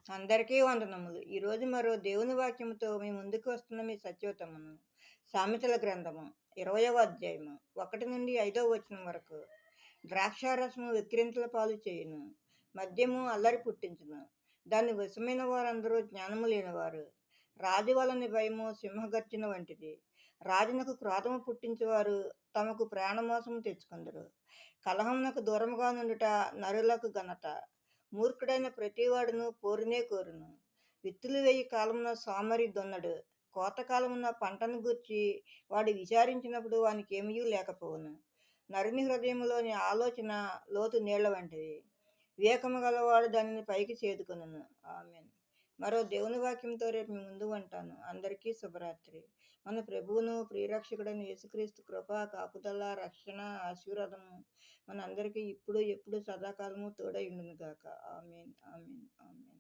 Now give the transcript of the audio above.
అందరికీ వందనములు. ఈరోజు మరో దేవుని వాక్యముతో మీ ముందుకు వస్తున్న మీ సత్యవతమును. సామెతల గ్రంథము 20వ అధ్యాయము 1 నుండి 5వ వచనం వరకు. ద్రాక్షారసము వెక్కిరింతల పాలు చేయును, మద్యము అల్లరి పుట్టించును. దాని వశమైన వారందరూ జ్ఞానము లేనివారు. రాజు వలని భయము సింహగర్జన వంటిది. రాజునకు క్రోధము పుట్టించువారు తమకు ప్రాణమోసము తెచ్చుకొందరు. కలహమునకు దూరముగా నుండుట నరులకు ఘనత. మూర్ఖుడైన ప్రతివాడును పోరునే కోరును. విత్తులు వేయి కాలమున సోమరి దున్నడు. కోతకాలమున పంటను గూర్చి వాడు విచారించినప్పుడు వానికి ఏమీ లేకపోవును. నరుని హృదయములోని ఆలోచన లోతు నీళ్ల వంటిది. వివేకము గలవాడు దానిని పైకి చేదుకొనును. ఆమెన్. మరో దేవుని వాక్యంతో రేపు మీ ముందు ఉంటాను. అందరికీ శుభరాత్రి. మన ప్రభువును ప్రియరక్షకుడైన యేసుక్రీస్తు కృప, కాపుదల, రక్షణ, ఆశీర్వాదము మనందరికీ ఇప్పుడు ఎప్పుడు సదాకాలము తోడై ఉండును గాక. Amen, amen, amen.